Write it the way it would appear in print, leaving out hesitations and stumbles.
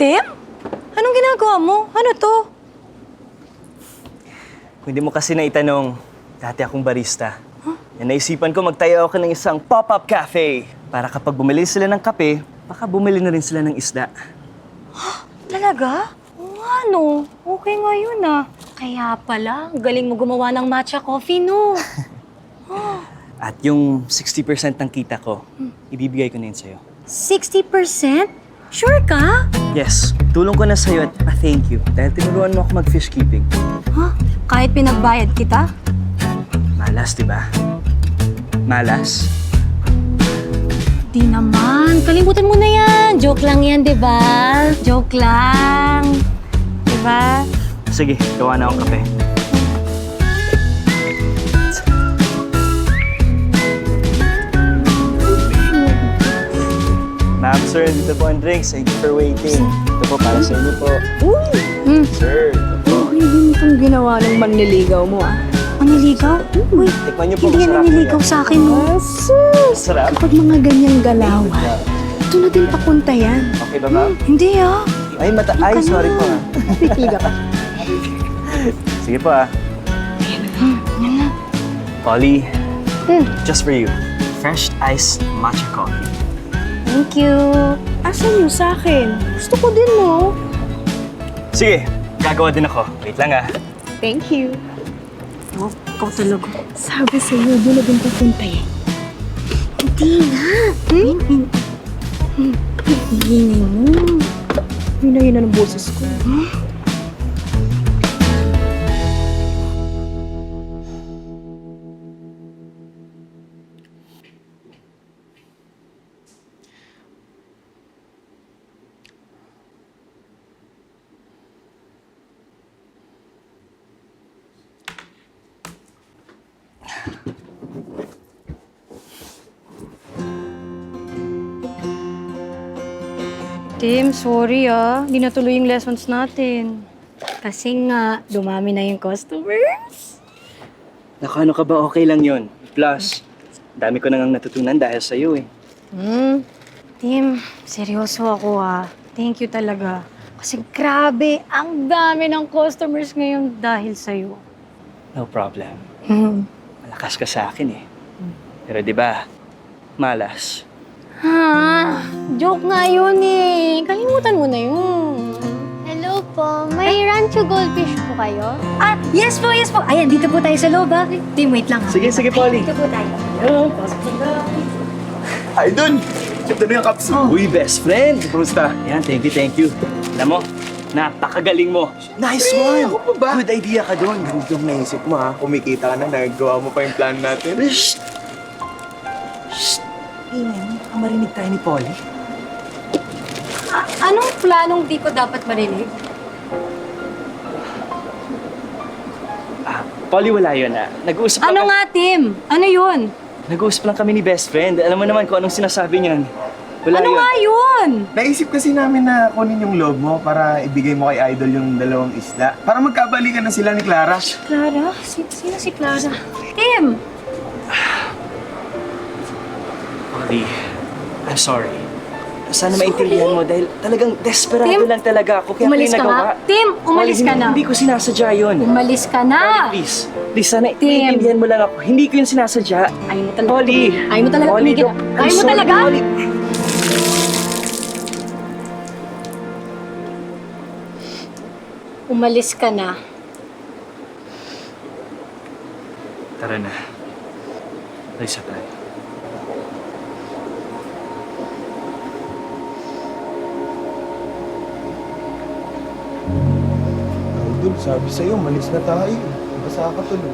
Tim? Anong ginagawa mo? Ano to? Kung hindi mo kasi naitanong, dati akong barista. Naisipan ko magtayo ako ng isang pop-up cafe para kapag bumili sila ng kape, baka bumili na rin sila ng isda. Talaga? Oo nga, no. Okay nga yun, ah. Kaya pala, ang galing mo gumawa ng matcha coffee, no? At yung 60% ng kita ko, ibibigay ko na yun sa'yo. 60%? Sure ka? Yes, tulong ko na sa'yo at thank you dahil tinuruan mo ako mag-fish keeping. Ha? Kahit pinagbayad kita? Malas, di ba? Malas? Di naman. Kalimutan mo na yan. Joke lang yan, di ba? Joke lang. Di ba? Sige, gawa na akong kape. Ma'am, sir, dito po ang drinks. Thank you for waiting. Ito po para sa inyo po. Hmm. Sir, ito po. Hindi mo itong ginawa ng manliligaw mo, ah. Maniligaw? Uy, Tikman niyo po, hindi yan masarap naniligaw po yan. sa akin, no? Sus! Sarap. Kapag mga ganyang galawan, ito na din papunta yan. Okay ba, ma'am? Hindi, ah. Ay, ay, sorry po ah. Pipila ka. Sige po ah. Polly, just for you. Fresh iced matcha coffee. Thank you. Asan yung sa akin? Gusto ko din, no? Sige, gagawa din ako. Wait lang ah. Thank you. Oh, ikaw talaga. Sabi sa'yo, doon na din papunta yan. Hindi nga. Hingin mo. Yun na yun ang boses ko. Tim, sorry ah. Hindi natuloy yung lessons natin. Kasi nga, dumami na yung customers. Naku, ano ka ba? Okay lang yon. Plus, dami ko nang natutunan dahil sa'yo eh. Tim, seryoso ako ah. Thank you talaga. Kasi grabe, ang dami ng customers ngayon dahil sa'yo. No problem. Malakas ka sa akin eh. Pero di ba, malas. Ha? Joke nga yun eh. Kalimutan mo na yun. Hello po. May rancho goldfish po kayo? Ah, yes po, yes po. Ayan, dito po tayo sa loob ah. Tim, wait lang. Sige, sige, Polly. Dito po tayo. Ay, dun! Ito na yung caps mo. Uy, best friend! Kumusta? Yan, thank you. Alam mo, napakagaling mo. Nice one! Ako pa ba? Good idea ka doon. Ganda yung naisip mo ha. Kumikita ka na, nagagawa mo pa yung plan natin. Shh! Shh! Ingay mo, baka marinig tayo ni Polly. Anong planong di ko dapat marinig? Polly, wala yun ah. Nag-uusap Ano lang nga, Tim? Ano yun? Nag-uusap lang kami ni best friend. Alam mo naman kung anong sinasabi niyan. Wala Ano yun. nga yun? Naisip kasi namin na kunin yung loob mo para ibigay mo kay Idol yung dalawang isda. Para magkabalikan na sila ni Clara. Clara? Sino si Clara? Tim! Polly, I'm sorry. Sana maintindihan mo dahil talagang desperado Tim, lang talaga ako. Kaya umalis ka nagawa. nga. Tim, umalis Polly, ka na. Hindi ko sinasadya yun. Umalis ka na! Please, sana Tim. maintindihan mo lang ako. Hindi ko yun sinasadya. Ayaw mo talaga. Polly! Ayaw mo talaga Polly, tumigil. I'm Ayaw mo sorry, talaga? Polly. Umalis ka na. Tara na. Risa tayo. Idol, sabi sa'yo, malis na tayo. Basa ka tuloy.